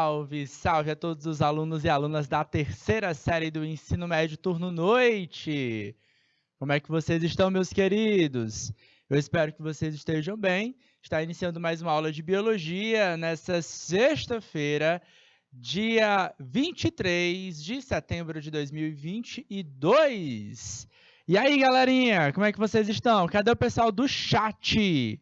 Salve, salve a todos os alunos e alunas da terceira série do Ensino Médio Turno Noite. Como é que vocês estão, meus queridos? Eu espero que vocês estejam bem. Está iniciando mais uma aula de Biologia nessa sexta-feira, dia 23 de setembro de 2022. E aí, galerinha, como é que vocês estão? Cadê o pessoal do chat?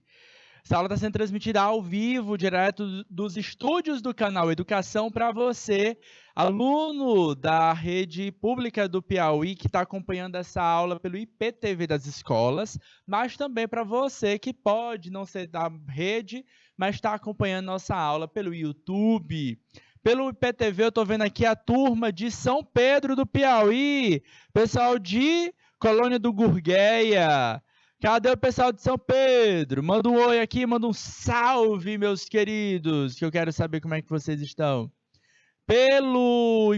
Essa aula está sendo transmitida ao vivo, direto dos estúdios do canal Educação, para você, aluno da rede pública do Piauí, que está acompanhando essa aula pelo IPTV das escolas, mas também para você que pode não ser da rede, mas está acompanhando nossa aula pelo YouTube. Pelo IPTV, eu estou vendo aqui a turma de São Pedro do Piauí, pessoal de Colônia do Gurgueia. Cadê o pessoal de São Pedro? Manda um oi aqui, manda um salve, meus queridos, que eu quero saber como é que vocês estão. Pelo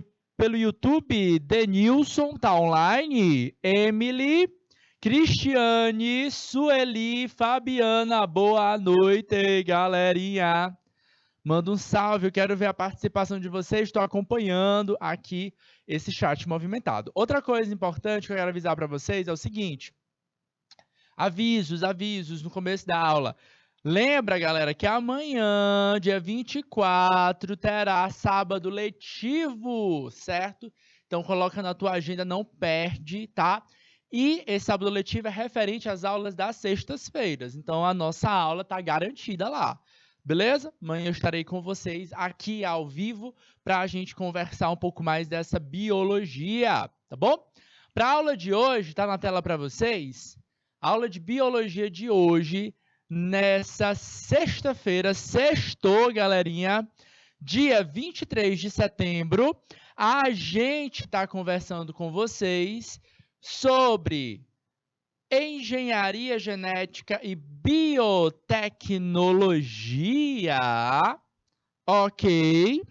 YouTube, Denilson tá online, Emily, Cristiane, Sueli, Fabiana, boa noite, galerinha. Manda um salve, eu quero ver a participação de vocês, estou acompanhando aqui esse chat movimentado. Outra coisa importante que eu quero avisar para vocês é o seguinte: avisos no começo da aula. Lembra, galera, que amanhã, dia 24, terá sábado letivo, certo? Então, coloca na tua agenda, não perde, tá? E esse sábado letivo é referente às aulas das sextas-feiras. Então, a nossa aula está garantida lá, beleza? Amanhã eu estarei com vocês aqui ao vivo para a gente conversar um pouco mais dessa biologia, tá bom? Para a aula de hoje, tá na tela para vocês? A aula de biologia de hoje, nessa sexta-feira, sextou, galerinha, dia 23 de setembro, a gente está conversando com vocês sobre engenharia genética e biotecnologia, ok?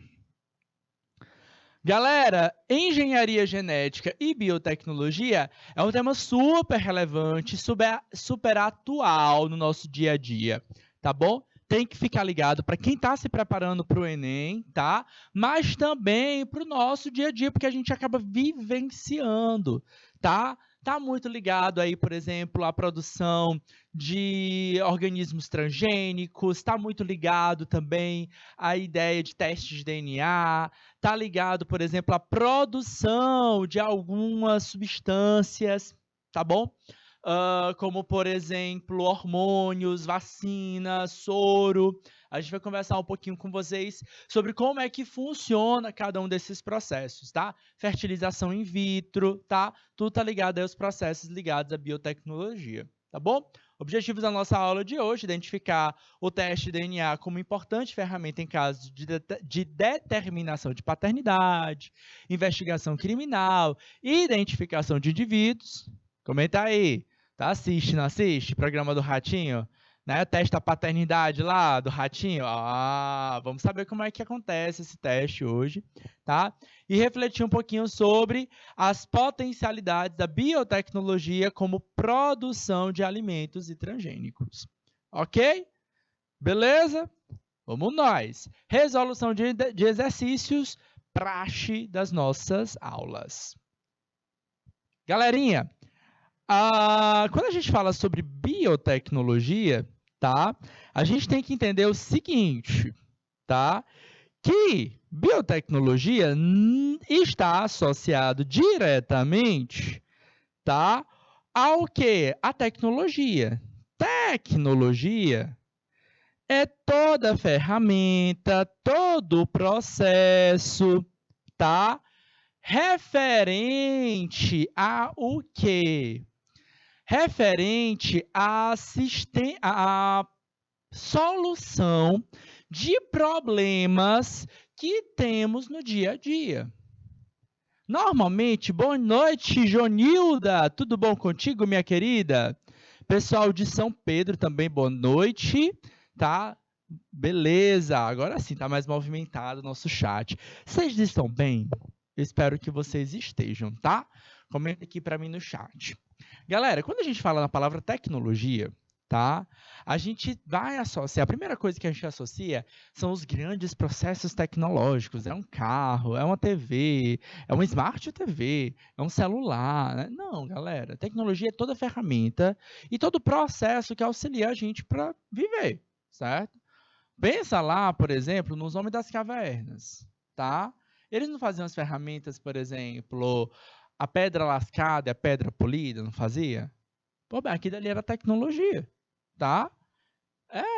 Galera, engenharia genética e biotecnologia é um tema super relevante, super atual no nosso dia a dia, tá bom? Tem que ficar ligado para quem está se preparando para o Enem, tá? Mas também para o nosso dia a dia, porque a gente acaba vivenciando, tá? Tá muito ligado aí, por exemplo, à produção de organismos transgênicos, está muito ligado também à ideia de testes de DNA, está ligado, por exemplo, à produção de algumas substâncias, tá bom? Como, por exemplo, hormônios, vacinas, soro. A gente vai conversar um pouquinho com vocês sobre como é que funciona cada um desses processos, tá? Fertilização in vitro, tá? Tudo tá ligado aí aos processos ligados à biotecnologia, tá bom? Objetivos da nossa aula de hoje: identificar o teste de DNA como importante ferramenta em casos de determinação de paternidade, investigação criminal, identificação de indivíduos. Comenta aí. Tá? Não assiste? Programa do Ratinho? Né? Testa a paternidade lá do Ratinho? Vamos saber como é que acontece esse teste hoje, tá? E refletir um pouquinho sobre as potencialidades da biotecnologia como produção de alimentos e transgênicos. Ok? Beleza? Vamos nós! Resolução de exercícios, praxe das nossas aulas. Galerinha, quando a gente fala sobre biotecnologia, tá? A gente tem que entender o seguinte, tá? Que biotecnologia está associado diretamente, tá? Ao quê? A tecnologia. Tecnologia é toda ferramenta, todo processo, tá? Referente a o quê? Referente à solução de problemas que temos no dia a dia. Normalmente, boa noite, Jonilda, tudo bom contigo, minha querida? Pessoal de São Pedro também, boa noite, tá? Beleza, agora sim, tá mais movimentado o nosso chat. Vocês estão bem? Eu espero que vocês estejam, tá? Comenta aqui para mim no chat. Galera, quando a gente fala na palavra tecnologia, tá? A gente vai associar, a primeira coisa que a gente associa são os grandes processos tecnológicos. É um carro, é uma TV, é uma Smart TV, é um celular, né? Não, galera, tecnologia é toda ferramenta e todo processo que auxilia a gente para viver, certo? Pensa lá, por exemplo, nos homens das cavernas, tá? Eles não faziam as ferramentas, por exemplo, a pedra lascada e a pedra polida, não fazia? Pô, bem, aquilo ali era tecnologia, tá?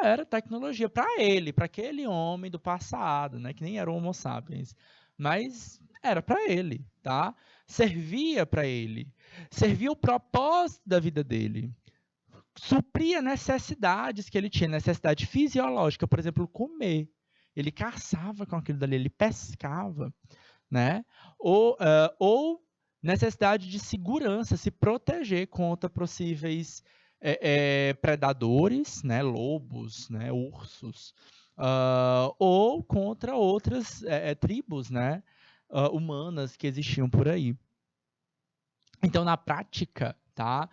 Era tecnologia para ele, para aquele homem do passado, né, que nem era o Homo sapiens, mas era para ele, tá? Servia para ele, servia o propósito da vida dele, supria necessidades que ele tinha, necessidade fisiológica, por exemplo, comer. Ele caçava com aquilo dali, ele pescava, né? Ou necessidade de segurança, se proteger contra possíveis predadores, né? Lobos, né? Ursos, ou contra outras tribos, né? Humanas que existiam por aí. Então, na prática, tá?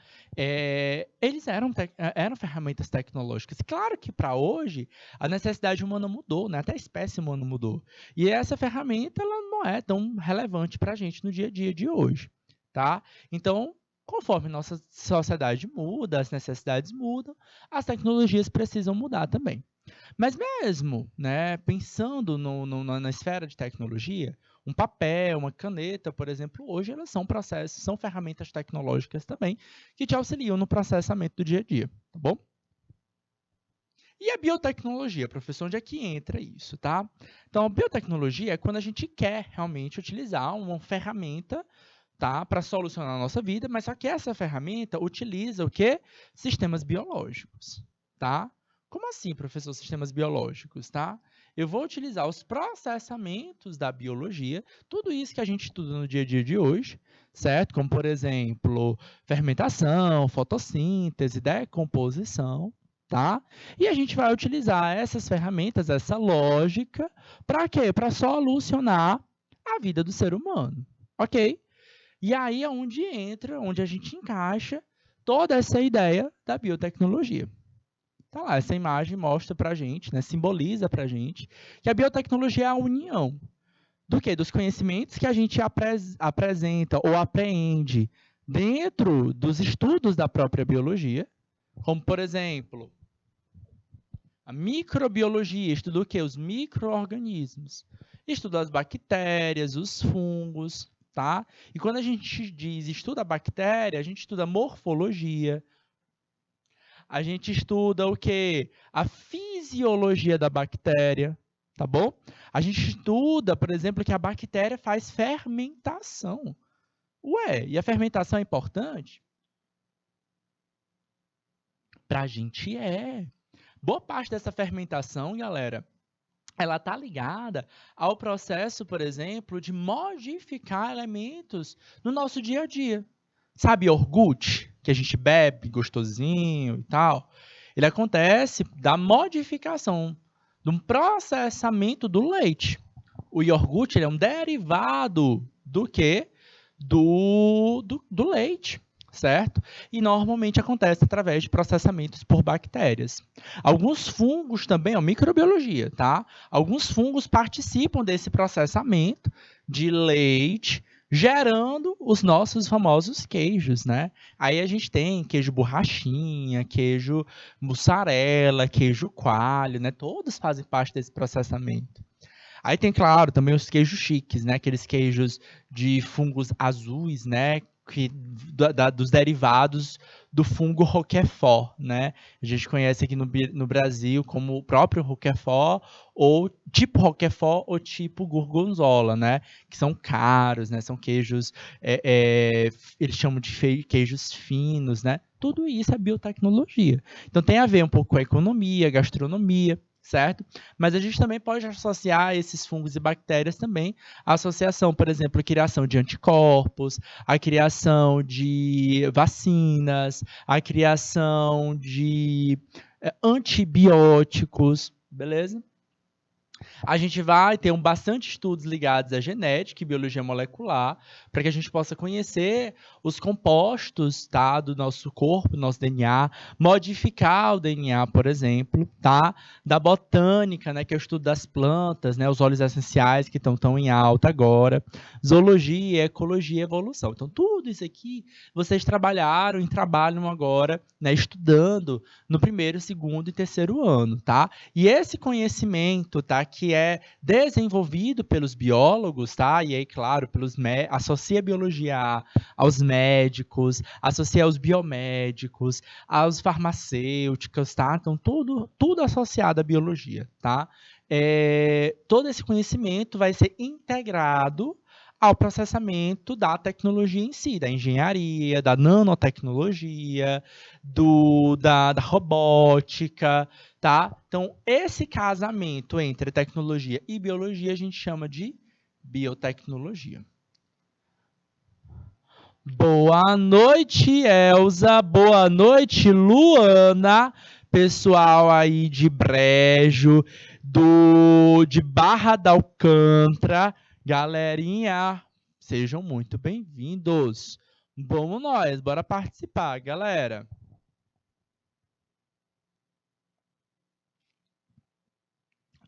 Eles eram ferramentas tecnológicas. Claro que para hoje a necessidade humana mudou, né? Até a espécie humana mudou. E essa ferramenta ela não é tão relevante para a gente no dia a dia de hoje, tá? Então, conforme nossa sociedade muda, as necessidades mudam, as tecnologias precisam mudar também. Mas mesmo, né, pensando na esfera de tecnologia, um papel, uma caneta, por exemplo, hoje elas são processos, são ferramentas tecnológicas também que te auxiliam no processamento do dia a dia, tá bom? E a biotecnologia, professor, onde é que entra isso, tá? Então, a biotecnologia é quando a gente quer realmente utilizar uma ferramenta, tá, para solucionar a nossa vida, mas só que essa ferramenta utiliza o quê? Sistemas biológicos, tá? Como assim, professor, sistemas biológicos, tá? Eu vou utilizar os processamentos da biologia, tudo isso que a gente estuda no dia a dia de hoje, certo? Como, por exemplo, fermentação, fotossíntese, decomposição, tá? E a gente vai utilizar essas ferramentas, essa lógica, para quê? Para solucionar a vida do ser humano, ok? E aí é onde entra, onde a gente encaixa toda essa ideia da biotecnologia. Tá lá, essa imagem mostra para a gente, né, simboliza para a gente que a biotecnologia é a união do quê? Dos conhecimentos que a gente apresenta ou apreende dentro dos estudos da própria biologia, como, por exemplo, a microbiologia estuda o quê? Os micro-organismos. Estuda as bactérias, os fungos, tá? E quando a gente diz estuda a bactéria, a gente estuda morfologia, a gente estuda o quê? A fisiologia da bactéria, tá bom? A gente estuda, por exemplo, que a bactéria faz fermentação. Ué, e a fermentação é importante? Para a gente é. Boa parte dessa fermentação, galera, ela está ligada ao processo, por exemplo, de modificar elementos no nosso dia a dia. Sabe iogurte, que a gente bebe gostosinho e tal? Ele acontece da modificação, de um processamento do leite. O iogurte ele é um derivado do quê? Do leite, certo? E normalmente acontece através de processamentos por bactérias. Alguns fungos também, ó, microbiologia, tá? Alguns fungos participam desse processamento de leite, gerando os nossos famosos queijos, né? Aí a gente tem queijo borrachinha, queijo mussarela, queijo coalho, né? Todos fazem parte desse processamento. Aí tem, claro, também os queijos chiques, né? Aqueles queijos de fungos azuis, né? Dos derivados do fungo Roquefort, né? A gente conhece aqui no Brasil como o próprio Roquefort, ou tipo Roquefort ou tipo Gorgonzola, né? Que são caros, né? São queijos, eles chamam de queijos finos, né? Tudo isso é biotecnologia. Então tem a ver um pouco com a economia, gastronomia, certo? Mas a gente também pode associar esses fungos e bactérias também à associação, por exemplo, a criação de anticorpos, a criação de vacinas, a criação de antibióticos, beleza? A gente vai ter bastante estudos ligados à genética e biologia molecular, para que a gente possa conhecer os compostos, tá, do nosso corpo, do nosso DNA, modificar o DNA, por exemplo, tá, da botânica, né, que é o estudo das plantas, né, os óleos essenciais que estão tão em alta agora, zoologia, ecologia e evolução. Então, tudo isso aqui vocês trabalharam e trabalham agora, né, estudando no primeiro, segundo e terceiro ano, tá? E esse conhecimento, tá, que é desenvolvido pelos biólogos, tá? E aí, claro, associa a biologia aos médicos, associa aos biomédicos, aos farmacêuticos, tá? Então, tudo associado à biologia, tá? Todo esse conhecimento vai ser integrado ao processamento da tecnologia em si, da engenharia, da nanotecnologia, da robótica, tá? Então, esse casamento entre tecnologia e biologia a gente chama de biotecnologia. Boa noite, Elza. Boa noite, Luana. Pessoal aí de Brejo, de Barra da Alcântara. Galerinha, sejam muito bem-vindos. Vamos nós, bora participar, galera.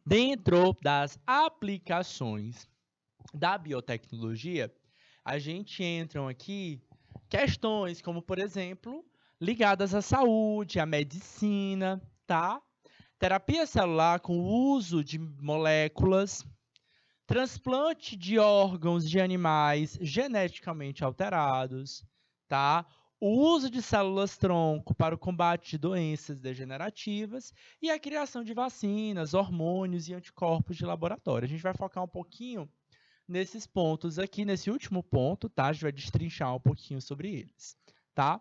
Dentro das aplicações da biotecnologia, a gente entra aqui questões como, por exemplo, ligadas à saúde, à medicina, tá? Terapia celular com o uso de moléculas, transplante de órgãos de animais geneticamente alterados, tá? O uso de células-tronco para o combate de doenças degenerativas e a criação de vacinas, hormônios e anticorpos de laboratório. A gente vai focar um pouquinho nesses pontos aqui, nesse último ponto, tá? A gente vai destrinchar um pouquinho sobre eles, tá?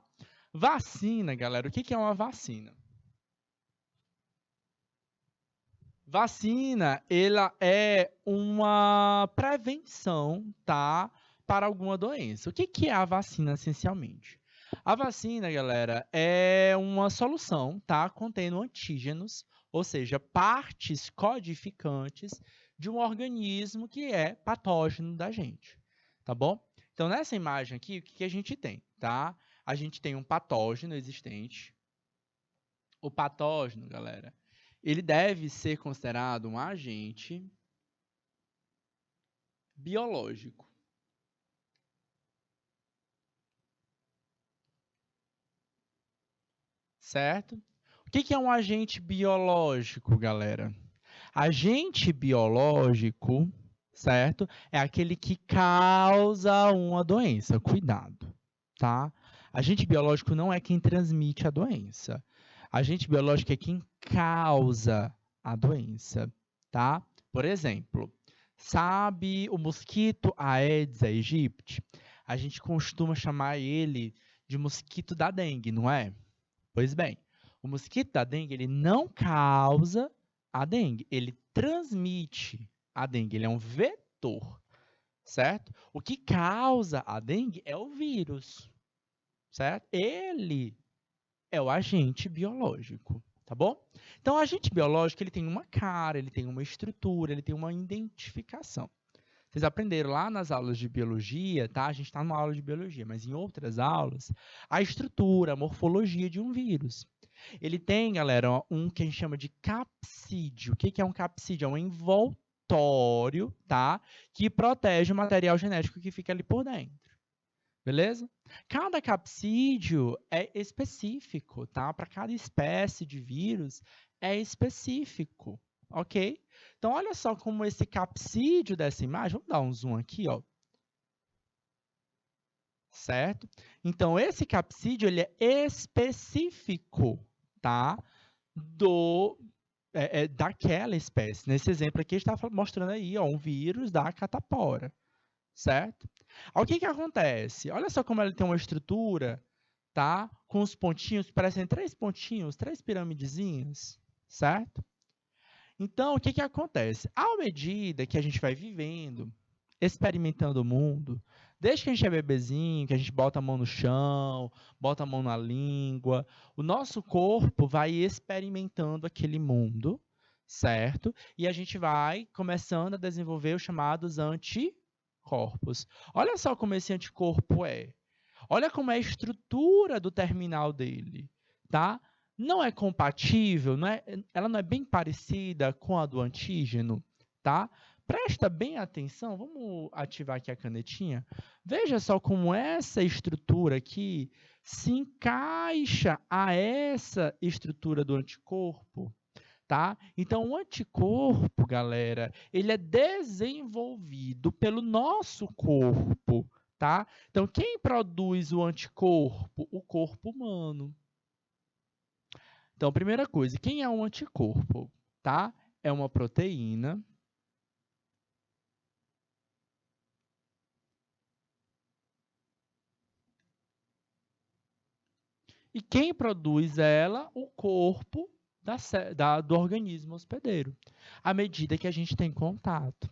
Vacina, galera, o que é uma vacina? Vacina, ela é uma prevenção, tá? Para alguma doença. O que é a vacina, essencialmente? A vacina, galera, é uma solução, tá? Contendo antígenos, ou seja, partes codificantes de um organismo que é patógeno da gente, tá bom? Então, nessa imagem aqui, o que a gente tem, tá? A gente tem um patógeno existente. O patógeno, galera, ele deve ser considerado um agente biológico. Certo? O que é um agente biológico, galera? Agente biológico, certo? É aquele que causa uma doença. Cuidado, tá? Agente biológico não é quem transmite a doença. Agente biológico é quem causa a doença, tá? Por exemplo, sabe o mosquito Aedes aegypti? A gente costuma chamar ele de mosquito da dengue, não é? Pois bem, o mosquito da dengue, ele não causa a dengue, ele transmite a dengue, ele é um vetor, certo? O que causa a dengue é o vírus, certo? Ele é o agente biológico, tá bom? Então, o agente biológico, ele tem uma cara, ele tem uma estrutura, ele tem uma identificação. Vocês aprenderam lá nas aulas de biologia, tá? A gente está numa aula de biologia, mas em outras aulas, a estrutura, a morfologia de um vírus. Ele tem, galera, um que a gente chama de capsídeo. O que é um capsídeo? É um envoltório, tá? Que protege o material genético que fica ali por dentro. Beleza? Cada capsídeo é específico, tá? Para cada espécie de vírus é específico, ok? Então, olha só como esse capsídeo dessa imagem, vamos dar um zoom aqui, ó. Certo? Então, esse capsídeo, ele é específico, tá? Daquela espécie. Nesse exemplo aqui, a gente está mostrando aí, ó, um vírus da catapora, certo? Aí, o que acontece? Olha só como ele tem uma estrutura, tá? Com os pontinhos, parecem 3 pontinhos, 3 piramidezinhas, certo? Então, o que acontece? À medida que a gente vai vivendo, experimentando o mundo, desde que a gente é bebezinho, que a gente bota a mão no chão, bota a mão na língua, o nosso corpo vai experimentando aquele mundo, certo? E a gente vai começando a desenvolver os chamados anticorpos. Olha só como esse anticorpo é. Olha como é a estrutura do terminal dele, tá? Não é compatível, ela não é bem parecida com a do antígeno, tá? Presta bem atenção, vamos ativar aqui a canetinha. Veja só como essa estrutura aqui se encaixa a essa estrutura do anticorpo, tá? Então, o anticorpo, galera, ele é desenvolvido pelo nosso corpo, tá? Então, quem produz o anticorpo? O corpo humano. Então, primeira coisa, quem é um anticorpo, tá? É uma proteína. E quem produz ela? O corpo do organismo hospedeiro, à medida que a gente tem contato.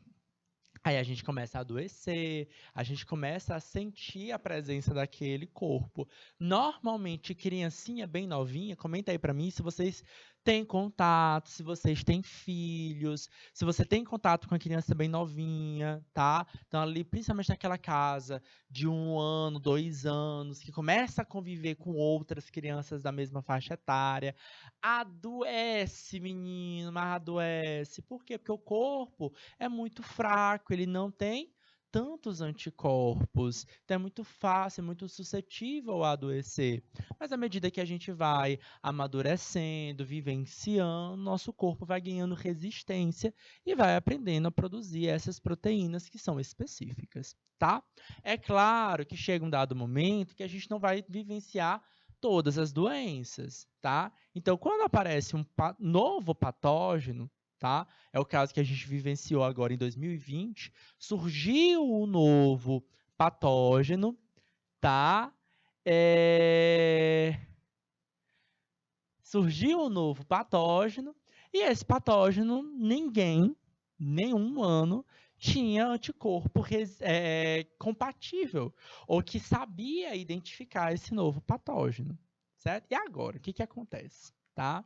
Aí a gente começa a adoecer, a gente começa a sentir a presença daquele corpo. Normalmente, criancinha bem novinha, comenta aí para mim se vocês têm contato, se vocês têm filhos, se você tem contato com a criança bem novinha, tá? Então, ali, principalmente naquela casa de 1 ano, 2 anos, que começa a conviver com outras crianças da mesma faixa etária, adoece, menino, mas adoece. Por quê? Porque o corpo é muito fraco, ele não tem tantos anticorpos, então é muito fácil, é muito suscetível a adoecer. Mas à medida que a gente vai amadurecendo, vivenciando, nosso corpo vai ganhando resistência e vai aprendendo a produzir essas proteínas que são específicas, tá? É claro que chega um dado momento que a gente não vai vivenciar todas as doenças, tá? Então, quando aparece um novo patógeno, tá? É o caso que a gente vivenciou agora em 2020, surgiu um novo patógeno, tá? Surgiu um novo patógeno, e esse patógeno, nenhum humano, tinha anticorpo compatível, ou que sabia identificar esse novo patógeno, certo? E agora, o que acontece, tá?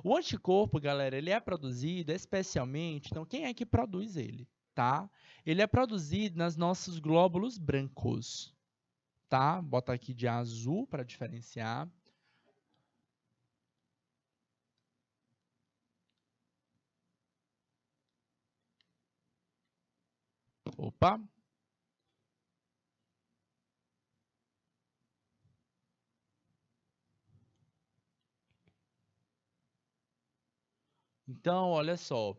O anticorpo, galera, ele é produzido especialmente, então quem é que produz ele, tá? Ele é produzido nos nossos glóbulos brancos, tá? Bota aqui de azul para diferenciar. Opa! Então, olha só.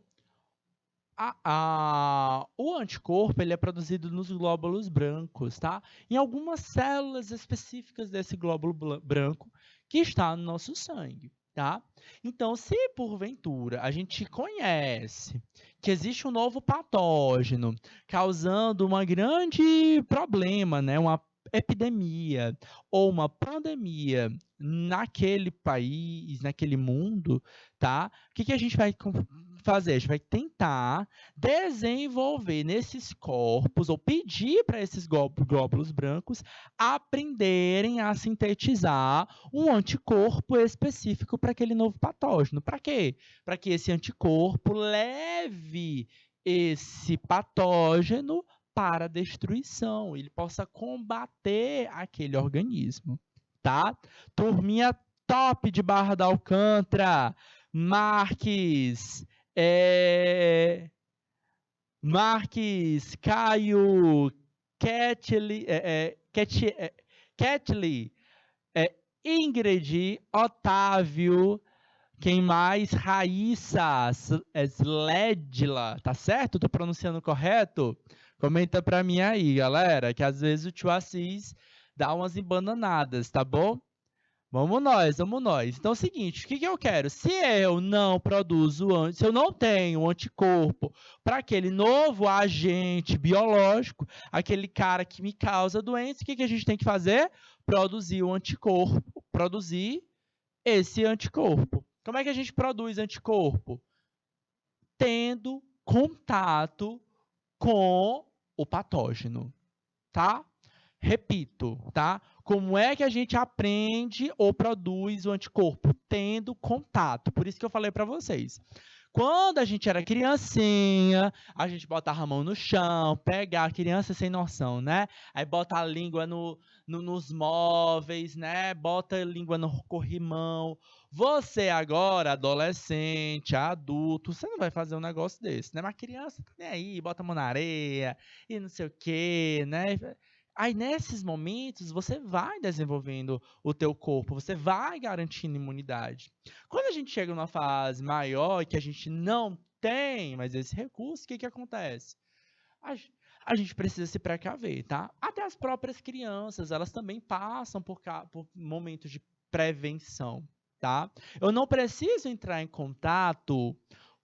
O anticorpo ele é produzido nos glóbulos brancos, tá? Em algumas células específicas desse glóbulo branco que está no nosso sangue, tá? Então, se porventura a gente conhece que existe um novo patógeno causando um grande problema, né? Uma epidemia ou uma pandemia naquele país, naquele mundo, tá? O que a gente vai fazer? A gente vai tentar desenvolver nesses corpos, ou pedir para esses glóbulos brancos aprenderem a sintetizar um anticorpo específico para aquele novo patógeno. Para quê? Para que esse anticorpo leve esse patógeno para a destruição, ele possa combater aquele organismo, tá? Turminha top de Barra da Alcântara, Marques, Marques, Caio, Ketley, Ingrid, Otávio, quem mais? Raíssa, Sledla, tá certo? Tô pronunciando correto? Comenta pra mim aí, galera, que às vezes o tio Assis dá umas embananadas, tá bom? Vamos nós, vamos nós. Então é o seguinte, o que eu quero? Se eu não produzo, se eu não tenho anticorpo para aquele novo agente biológico, aquele cara que me causa doença, o que a gente tem que fazer? Produzir o anticorpo, produzir esse anticorpo. Como é que a gente produz anticorpo? Tendo contato com o patógeno, tá? Repito, tá? Como é que a gente aprende ou produz o anticorpo? Tendo contato. Por isso que eu falei para vocês. Quando a gente era criancinha, a gente botava a mão no chão, pega a criança sem noção, né? Aí bota a língua nos móveis, né? Bota a língua no corrimão. Você agora, adolescente, adulto, você não vai fazer um negócio desse, né? Mas criança tá nem aí, bota a mão na areia e não sei o quê, né? Aí, nesses momentos, você vai desenvolvendo o teu corpo, você vai garantindo imunidade. Quando a gente chega numa fase maior e que a gente não tem mais esse recurso, o que acontece? A, a gente precisa se precaver, tá? Até as próprias crianças, elas também passam por momentos de prevenção, tá? Eu não preciso entrar em contato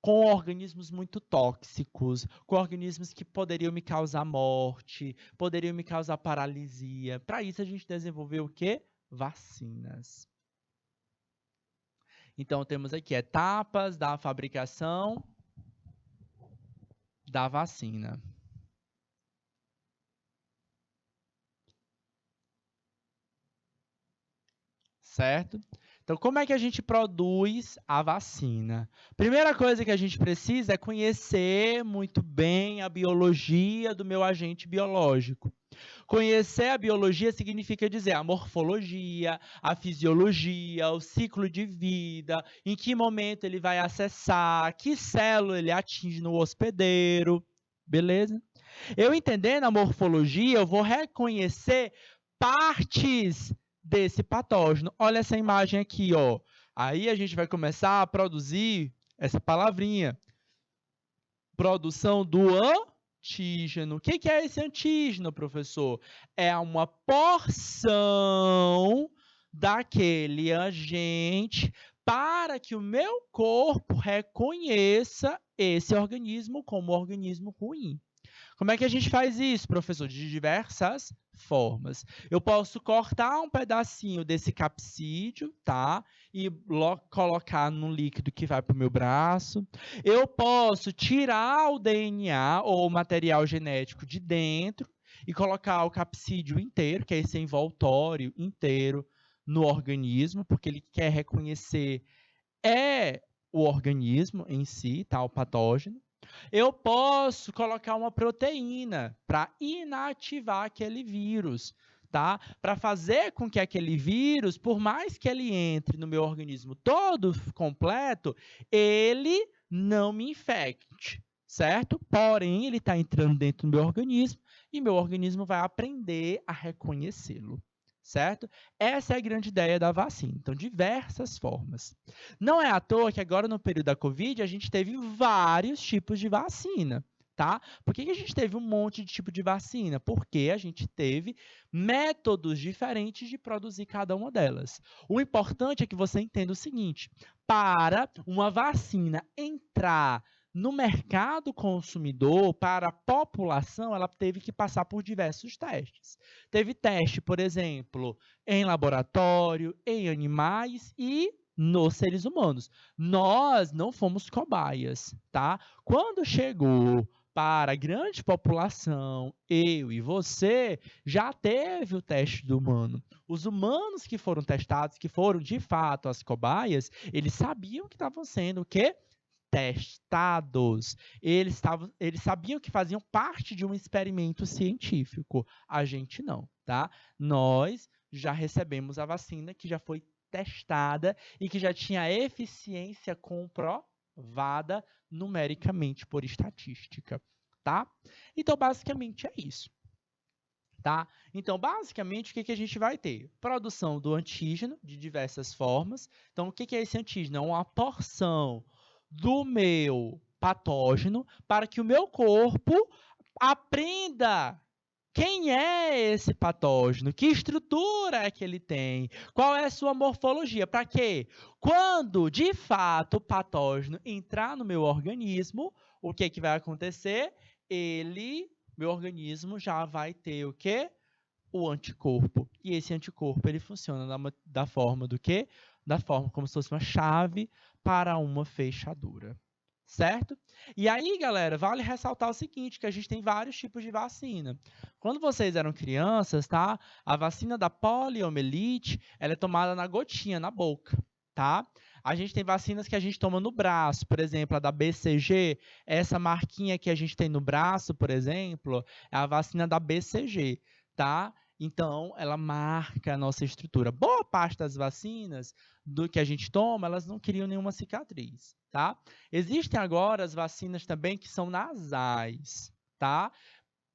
com organismos muito tóxicos, com organismos que poderiam me causar morte, poderiam me causar paralisia. Para isso, a gente desenvolveu o quê? Vacinas. Então, temos aqui etapas da fabricação da vacina. Certo? Então, como é que a gente produz a vacina? Primeira coisa que a gente precisa é conhecer muito bem a biologia do meu agente biológico. Conhecer a biologia significa dizer a morfologia, a fisiologia, o ciclo de vida, em que momento ele vai acessar, que célula ele atinge no hospedeiro, beleza? Eu entendendo a morfologia, eu vou reconhecer partes desse patógeno. Olha essa imagem aqui, ó. Aí a gente vai começar a produzir essa palavrinha. Produção do antígeno. O que é esse antígeno, professor? É uma porção daquele agente para que o meu corpo reconheça esse organismo como organismo ruim. Como é que a gente faz isso, professor? De diversas formas. Eu posso cortar um pedacinho desse capsídeo, tá? E colocar num líquido que vai para o meu braço. Eu posso tirar o DNA ou o material genético de dentro e colocar o capsídeo inteiro, que é esse envoltório inteiro, no organismo, porque ele quer reconhecer o organismo em si, tá? O patógeno. Eu posso colocar uma proteína para inativar aquele vírus, tá? Para fazer com que aquele vírus, por mais que ele entre no meu organismo todo completo, ele não me infecte, certo? Porém, ele está entrando dentro do meu organismo e meu organismo vai aprender a reconhecê-lo, certo? Essa é a grande ideia da vacina. Então, diversas formas. Não é à toa que agora, no período da Covid, a gente teve vários tipos de vacina, tá? Por que a gente teve um monte de tipo de vacina? Porque a gente teve métodos diferentes de produzir cada uma delas. O importante é que você entenda o seguinte: para uma vacina entrar no mercado consumidor, para a população, ela teve que passar por diversos testes. Teve teste, por exemplo, em laboratório, em animais e nos seres humanos. Nós não fomos cobaias, tá? Quando chegou para a grande população, eu e você, já teve o teste do humano. Os humanos que foram testados, que foram de fato as cobaias, eles sabiam que estavam sendo o quê? Testados. Eles sabiam que faziam parte de um experimento científico. A gente não, tá? Nós já recebemos a vacina que já foi testada e que já tinha eficiência comprovada numericamente por estatística, tá? Então, basicamente é isso. Tá? Então, basicamente, o que a gente vai ter? Produção do antígeno de diversas formas. Então, o que é esse antígeno? É uma porção do meu patógeno para que o meu corpo aprenda quem é esse patógeno, que estrutura é que ele tem, qual é a sua morfologia, para quê? Quando, de fato, o patógeno entrar no meu organismo, o que vai acontecer? Meu organismo já vai ter o quê? O anticorpo. E esse anticorpo, ele funciona da forma do quê? Da forma como se fosse uma chave para uma fechadura. Certo? E aí, galera, vale ressaltar o seguinte, que a gente tem vários tipos de vacina. Quando vocês eram crianças, tá? A vacina da poliomielite, ela é tomada na gotinha, na boca, tá? A gente tem vacinas que a gente toma no braço, por exemplo, a da BCG, essa marquinha que a gente tem no braço, por exemplo, é a vacina da BCG, tá? Então, ela marca a nossa estrutura. Boa parte das vacinas do que a gente toma, elas não criam nenhuma cicatriz, tá? Existem agora as vacinas também que são nasais, tá?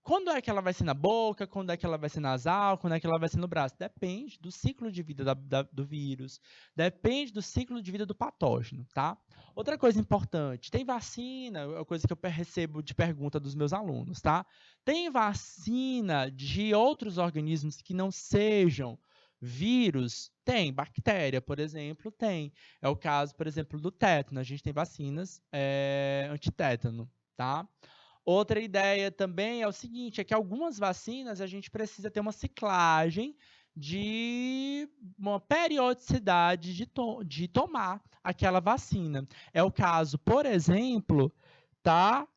Quando é que ela vai ser na boca? Quando é que ela vai ser nasal? Quando é que ela vai ser no braço? Depende do ciclo de vida do vírus. Depende do ciclo de vida do patógeno, tá? Outra coisa importante, tem vacina, é uma coisa que eu recebo de pergunta dos meus alunos, tá? Tem vacina de outros organismos que não sejam vírus? Tem. Bactéria, por exemplo, tem. É o caso, por exemplo, do tétano. A gente tem vacinas antitétano, tá? Outra ideia também é o seguinte, é que algumas vacinas a gente precisa ter uma ciclagem de uma periodicidade de tomar aquela vacina. É o caso, por exemplo, tá?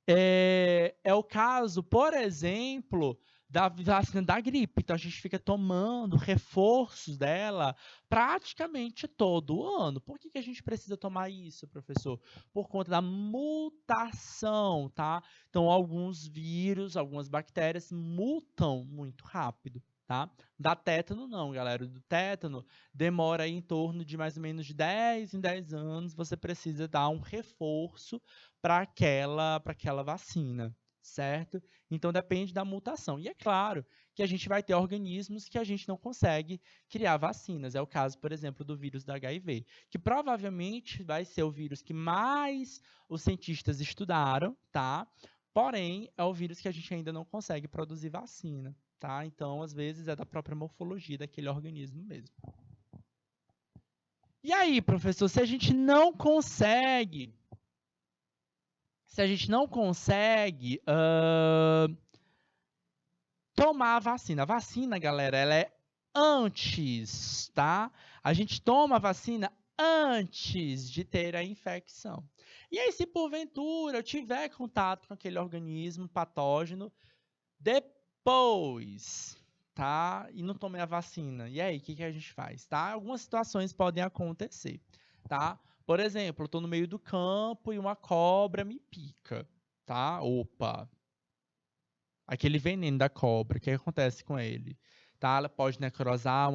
É o caso, por exemplo, da vacina da gripe. Então, a gente fica tomando reforços dela praticamente todo ano. Por que a gente precisa tomar isso, professor? Por conta da mutação, tá? Então, alguns vírus, algumas bactérias mutam muito rápido, tá? Da tétano, não, galera. Do tétano, demora aí em torno de mais ou menos de 10 em 10 anos, você precisa dar um reforço para aquela vacina, certo? Então, depende da mutação. E é claro que a gente vai ter organismos que a gente não consegue criar vacinas. É o caso, por exemplo, do vírus da HIV, que provavelmente vai ser o vírus que mais os cientistas estudaram, tá? Porém, é o vírus que a gente ainda não consegue produzir vacina, tá? Então, às vezes, é da própria morfologia daquele organismo mesmo. E aí, professor, se a gente não consegue tomar a vacina. A vacina, galera, ela é antes, tá? A gente toma a vacina antes de ter a infecção. E aí, se porventura eu tiver contato com aquele organismo patógeno depois, tá? E não tomei a vacina. E aí, o que a gente faz, tá? Algumas situações podem acontecer, tá? Por exemplo, eu estou no meio do campo e uma cobra me pica, tá? Opa! Aquele veneno da cobra, o que acontece com ele? Tá? Ela pode necrosar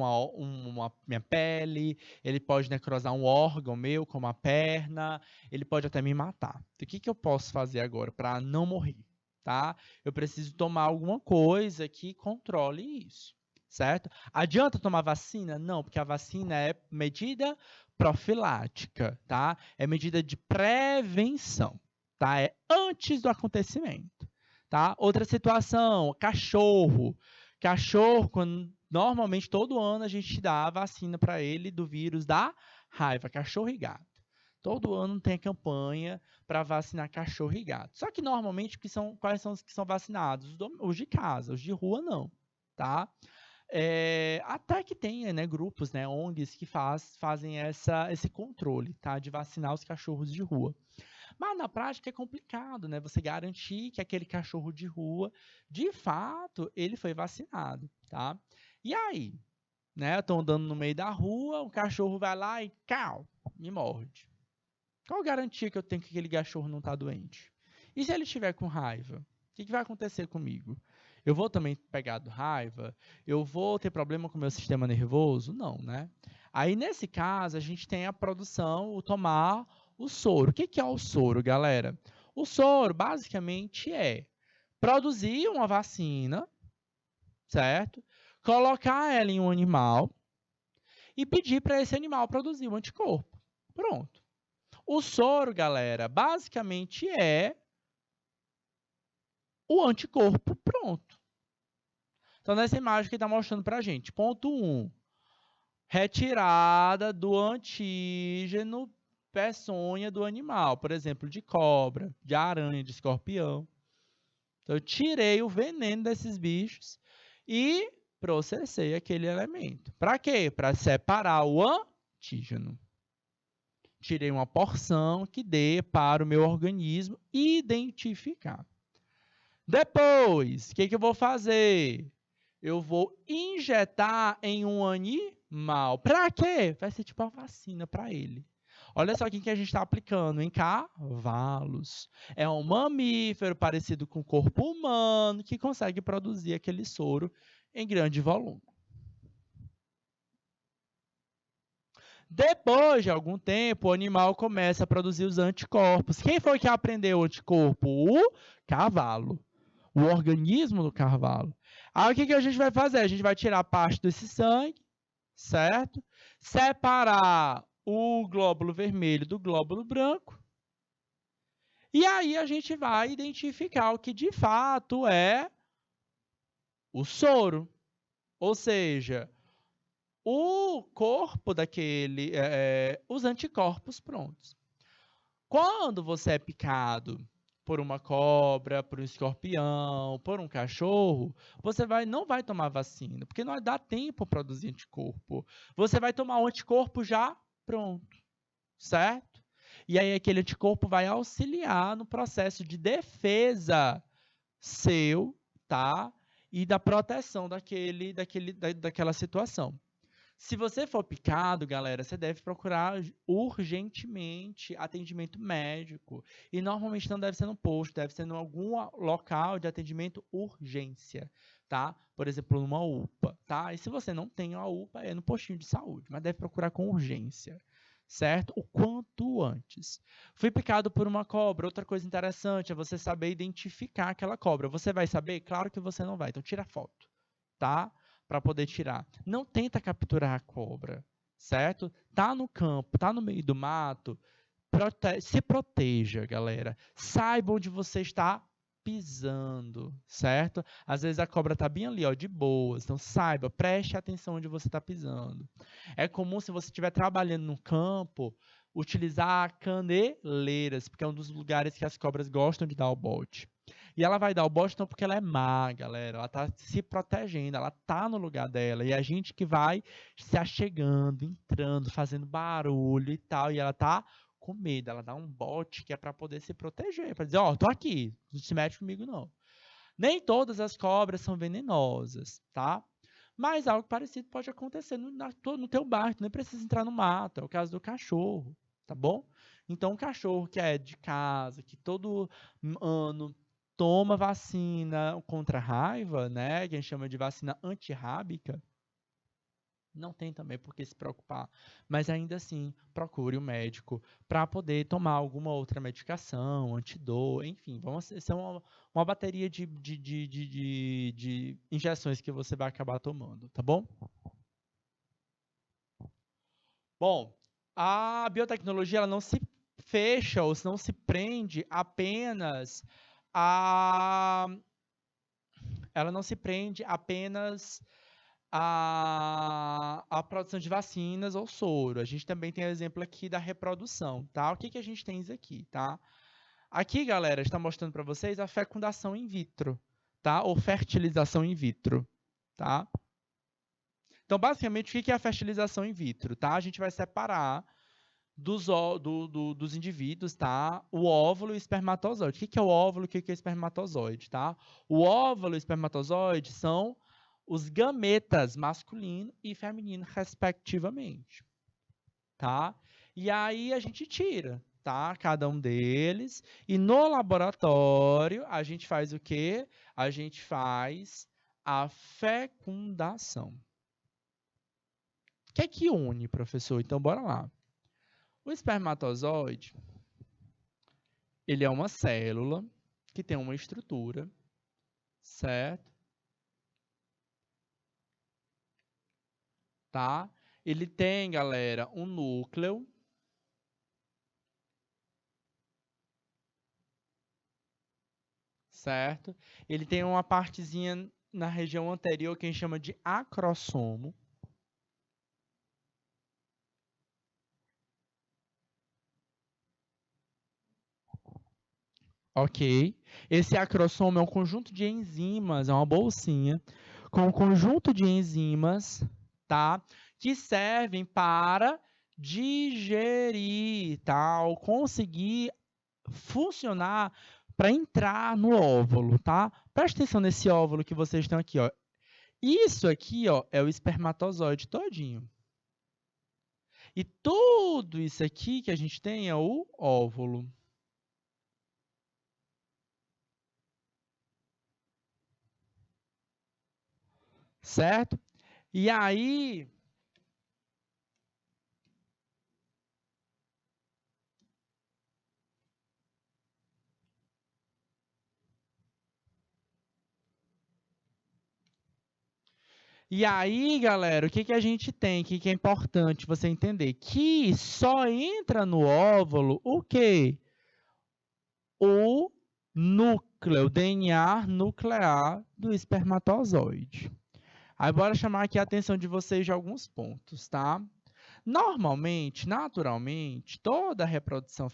minha pele, ele pode necrosar um órgão meu, como a perna, ele pode até me matar. Então, o que eu posso fazer agora para não morrer? Tá? Eu preciso tomar alguma coisa que controle isso, certo? Adianta tomar vacina? Não, porque a vacina é medida profilática, tá? É medida de prevenção, tá? É antes do acontecimento, tá? Outra situação, cachorro. Cachorro, normalmente todo ano a gente dá a vacina para ele do vírus da raiva, cachorro e gato. Todo ano tem campanha para vacinar cachorro e gato. Só que normalmente quais são os que são vacinados? Os de casa, os de rua não, tá? Até que tem, né, grupos, né, ONGs que fazem esse controle, tá, de vacinar os cachorros de rua. Mas na prática é complicado, né? Você garantir que aquele cachorro de rua, de fato, ele foi vacinado, tá? E aí, né? Eu tô andando no meio da rua, o cachorro vai lá e me morde. Qual a garantia que eu tenho que aquele cachorro não está doente? E se ele estiver com raiva? O que vai acontecer comigo? Eu vou também pegar raiva? Eu vou ter problema com o meu sistema nervoso? Não, né? Aí, nesse caso, a gente tem a produção, o tomar o soro. O que é o soro, galera? O soro, basicamente, é produzir uma vacina, certo? Colocar ela em um animal e pedir para esse animal produzir um anticorpo. Pronto. O soro, galera, basicamente é o anticorpo pronto. Então, nessa imagem que está mostrando para a gente, ponto 1, retirada do antígeno peçonha do animal, por exemplo, de cobra, de aranha, de escorpião. Então, eu tirei o veneno desses bichos e processei aquele elemento. Para quê? Para separar o antígeno. Tirei uma porção que dê para o meu organismo identificar. Depois, o que eu vou fazer? Eu vou injetar em um animal. Para quê? Vai ser tipo uma vacina para ele. Olha só quem que a gente está aplicando em cavalos. É um mamífero parecido com o corpo humano que consegue produzir aquele soro em grande volume. Depois de algum tempo, o animal começa a produzir os anticorpos. Quem foi que aprendeu o anticorpo? O cavalo. O organismo do cavalo. Aí o que a gente vai fazer? A gente vai tirar parte desse sangue, certo? Separar o glóbulo vermelho do glóbulo branco. E aí a gente vai identificar o que de fato é o soro. Ou seja, o corpo daquele, os anticorpos prontos. Quando você é picado por uma cobra, por um escorpião, por um cachorro, você não vai tomar vacina, porque não dá tempo para produzir anticorpo. Você vai tomar um anticorpo já pronto, certo? E aí aquele anticorpo vai auxiliar no processo de defesa seu, tá? E da proteção daquela situação. Se você for picado, galera, você deve procurar urgentemente atendimento médico. E normalmente não deve ser no posto, deve ser em algum local de atendimento urgência, tá? Por exemplo, numa UPA, tá? E se você não tem uma UPA, é no postinho de saúde, mas deve procurar com urgência, certo? O quanto antes. Fui picado por uma cobra. Outra coisa interessante é você saber identificar aquela cobra. Você vai saber? Claro que você não vai. Então tira foto, tá? Para poder tirar. Não tenta capturar a cobra, certo? Tá no campo, tá no meio do mato, se proteja, galera. Saiba onde você está pisando, certo? Às vezes a cobra tá bem ali, ó, de boas. Então saiba, preste atenção onde você está pisando. É comum, se você estiver trabalhando no campo, utilizar caneleiras, porque é um dos lugares que as cobras gostam de dar o bote. E ela vai dar o bote não porque ela é má, galera. Ela tá se protegendo, ela tá no lugar dela. E a gente que vai se achegando, entrando, fazendo barulho e tal. E ela tá com medo. Ela dá um bote que é para poder se proteger. Para dizer, ó, tô aqui, não se mete comigo não. Nem todas as cobras são venenosas, tá? Mas algo parecido pode acontecer no teu bairro. Tu nem precisa entrar no mato. É o caso do cachorro, tá bom? Então, um cachorro que é de casa, que todo ano toma vacina contra a raiva, né, que a gente chama de vacina antirrábica, não tem também por que se preocupar. Mas ainda assim, procure o médico para poder tomar alguma outra medicação, antidor, enfim, ser uma bateria de injeções que você vai acabar tomando, tá bom? Bom, a biotecnologia ela não se fecha ou não se prende apenas a ela não se prende apenas à produção de vacinas ou soro. A gente também tem o exemplo aqui da reprodução, tá? O que que a gente tem isso aqui, tá? Aqui, galera, está mostrando para vocês a fecundação in vitro, tá? Ou fertilização in vitro, tá? Então, basicamente, o que é a fertilização in vitro, tá? A gente vai separar dos indivíduos, tá? O óvulo e o espermatozoide. O que é o óvulo e o que é o espermatozoide, tá? O óvulo e o espermatozoide são os gametas masculino e feminino, respectivamente, tá? E aí a gente tira, tá? Cada um deles. E no laboratório, a gente faz o quê? A gente faz a fecundação. O que é que une, professor? Então, bora lá. O espermatozoide, ele é uma célula que tem uma estrutura, certo? Tá? Ele tem, galera, um núcleo. Certo? Ele tem uma partezinha na região anterior que a gente chama de acrossomo. Ok. Esse acrossomo é um conjunto de enzimas, é uma bolsinha com um conjunto de enzimas, tá? Que servem para digerir, tá? Ou conseguir funcionar para entrar no óvulo, tá? Presta atenção nesse óvulo que vocês estão aqui, ó. Isso aqui, ó, é o espermatozoide todinho. E tudo isso aqui que a gente tem é o óvulo. Certo? E aí, galera, o que a gente tem? O que é importante você entender? Que só entra no óvulo o quê? O núcleo, o DNA nuclear do espermatozoide. Aí bora chamar aqui a atenção de vocês de alguns pontos, tá? Normalmente, naturalmente, toda a reprodução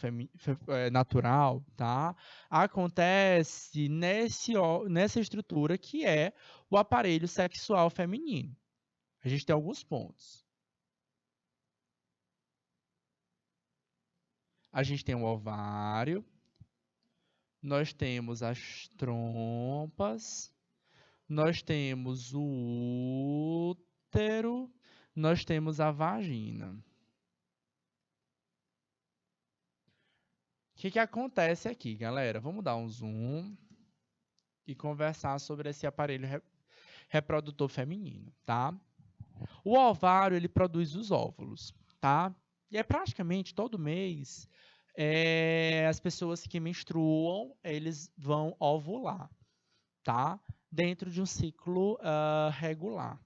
natural, tá, acontece nessa estrutura que é o aparelho sexual feminino. A gente tem alguns pontos. A gente tem o ovário, nós temos as trompas, nós temos o útero, nós temos a vagina. O que acontece aqui, galera? Vamos dar um zoom e conversar sobre esse aparelho reprodutor feminino, tá? O ovário, ele produz os óvulos, tá? E é praticamente todo mês, as pessoas que menstruam, eles vão ovular, tá? Dentro de um ciclo regular,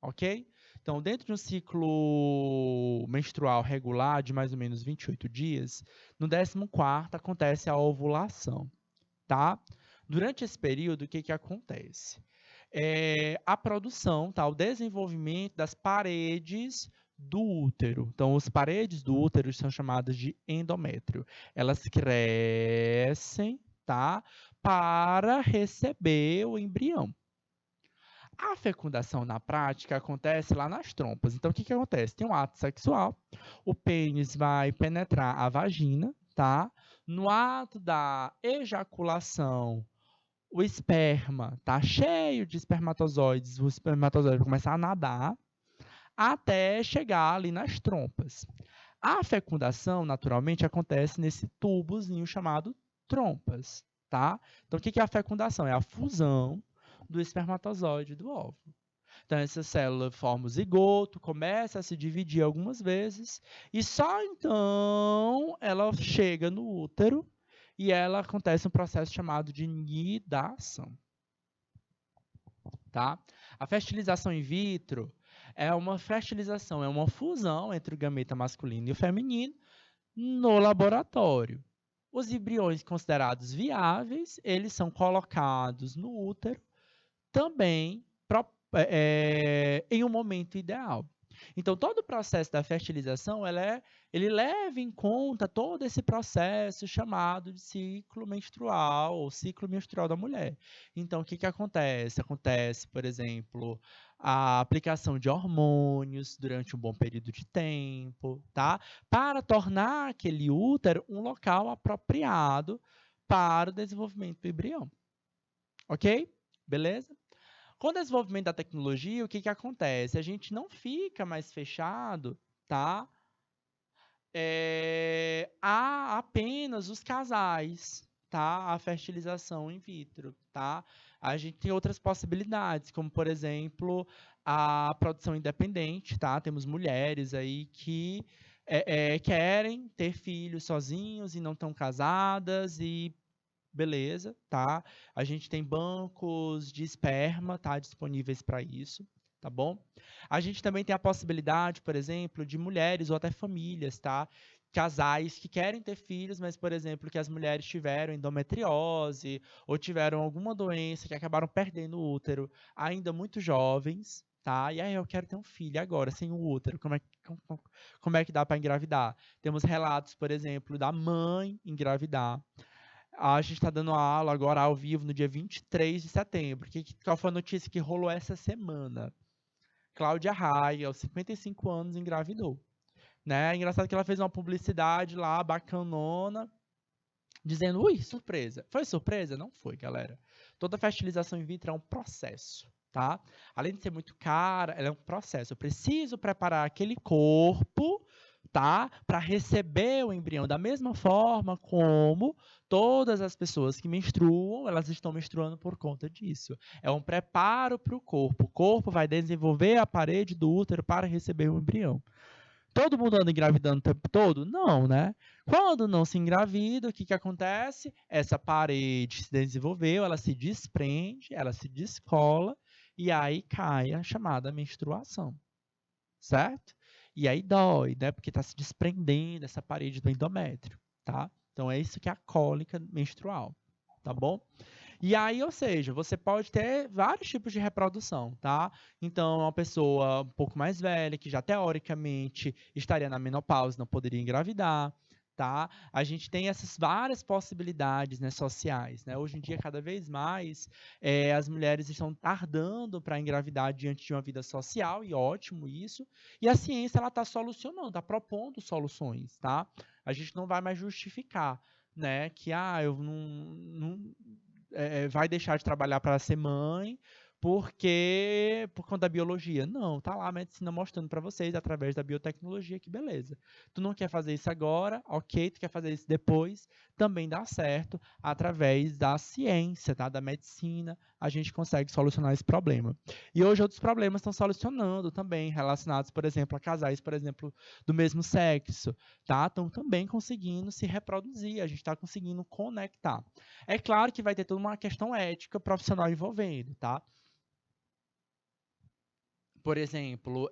ok? Então, dentro de um ciclo menstrual regular de mais ou menos 28 dias, no 14º acontece a ovulação, tá? Durante esse período, o que acontece? A produção, tá? O desenvolvimento das paredes do útero. Então, as paredes do útero são chamadas de endométrio. Elas crescem, tá? Para receber o embrião. A fecundação na prática acontece lá nas trompas. Então, o que acontece? Tem um ato sexual, o pênis vai penetrar a vagina, tá? No ato da ejaculação, o esperma tá cheio de espermatozoides, o espermatozoide vai começar a nadar até chegar ali nas trompas. A fecundação, naturalmente, acontece nesse tubozinho chamado trompas, tá? Então, o que é a fecundação? É a fusão do espermatozoide e do óvulo. Então, essa célula forma o zigoto, começa a se dividir algumas vezes, e só então ela chega no útero e ela acontece um processo chamado de nidação. Tá? A fertilização in vitro é uma fertilização, é uma fusão entre o gameta masculino e o feminino no laboratório. Os embriões considerados viáveis, eles são colocados no útero também em um momento ideal. Então, todo o processo da fertilização, ele leva em conta todo esse processo chamado de ciclo menstrual, ou ciclo menstrual da mulher. Então, o que acontece? Acontece, por exemplo, a aplicação de hormônios durante um bom período de tempo, tá? Para tornar aquele útero um local apropriado para o desenvolvimento do embrião. Ok? Beleza? Com o desenvolvimento da tecnologia, o que acontece? A gente não fica mais fechado, tá? A apenas os casais, tá? A fertilização in vitro, tá? A gente tem outras possibilidades, como, por exemplo, a produção independente, tá? Temos mulheres aí que querem ter filhos sozinhos e não estão casadas e beleza, tá? A gente tem bancos de esperma, tá? Disponíveis para isso, tá bom? A gente também tem a possibilidade, por exemplo, de mulheres ou até famílias, tá? Casais que querem ter filhos, mas, por exemplo, que as mulheres tiveram endometriose ou tiveram alguma doença que acabaram perdendo o útero ainda muito jovens, tá? E aí eu quero ter um filho agora, sem o útero, como é que dá para engravidar? Temos relatos, por exemplo, da mãe engravidar. A gente está dando aula agora ao vivo no dia 23 de setembro. Qual foi a notícia que rolou essa semana? Cláudia Raia, aos 55 anos, engravidou. Né? Engraçado que ela fez uma publicidade lá, bacanona, dizendo, ui, surpresa. Foi surpresa? Não foi, galera. Toda fertilização in vitro é um processo. tá? Além de ser muito cara, ela é um processo. Eu preciso preparar aquele corpo, tá? Para receber o embrião da mesma forma como todas as pessoas que menstruam, elas estão menstruando por conta disso. É um preparo para o corpo. O corpo vai desenvolver a parede do útero para receber o embrião. Todo mundo anda engravidando o tempo todo? Não, né? Quando não se engravida, o que, que acontece? Essa parede se desenvolveu, ela se desprende, ela se descola, e aí cai a chamada menstruação, certo? E aí dói, né? Porque está se desprendendo essa parede do endométrio, tá? Então é isso que é a cólica menstrual, tá bom? E aí, ou seja, você pode ter vários tipos de reprodução, tá? Então, uma pessoa um pouco mais velha, que já teoricamente estaria na menopausa, não poderia engravidar, tá? A gente tem essas várias possibilidades, né, sociais, né? Hoje em dia, cada vez mais, as mulheres estão tardando para engravidar diante de uma vida social, e ótimo isso. E a ciência, ela está solucionando, está propondo soluções, tá? A gente não vai mais justificar, né, que eu vai deixar de trabalhar para ser mãe porque por conta da biologia. Não, tá lá a medicina mostrando para vocês através da biotecnologia que beleza. Tu não quer fazer isso agora, ok, tu quer fazer isso depois, também dá certo através da ciência, tá? Da medicina, a gente consegue solucionar esse problema. E hoje outros problemas estão solucionando também, relacionados, por exemplo, a casais, por exemplo, do mesmo sexo, tá? Estão também conseguindo se reproduzir, a gente está conseguindo conectar. É claro que vai ter toda uma questão ética profissional envolvendo, tá? Por exemplo,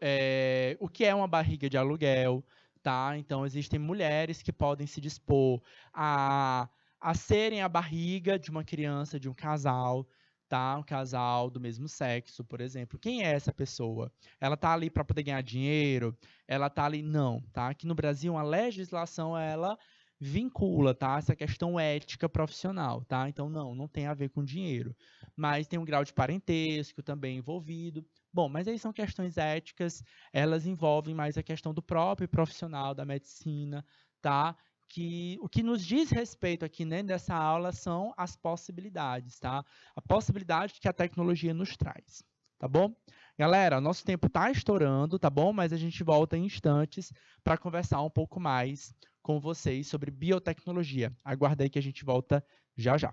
o que é uma barriga de aluguel, tá? Então, existem mulheres que podem se dispor a serem a barriga de uma criança, de um casal, tá? Um casal do mesmo sexo, por exemplo. Quem é essa pessoa? Ela tá ali para poder ganhar dinheiro? Ela tá ali? Não, tá? Aqui no Brasil, a legislação, ela vincula, tá? Essa questão ética profissional, tá? Então, não tem a ver com dinheiro. Mas tem um grau de parentesco também envolvido. Bom, mas aí são questões éticas, elas envolvem mais a questão do próprio profissional da medicina, tá? Que o que nos diz respeito aqui, né, nessa aula são as possibilidades, tá? A possibilidade que a tecnologia nos traz, tá bom? Galera, nosso tempo está estourando, tá bom? Mas a gente volta em instantes para conversar um pouco mais com vocês sobre biotecnologia. Aguarda aí que a gente volta já já.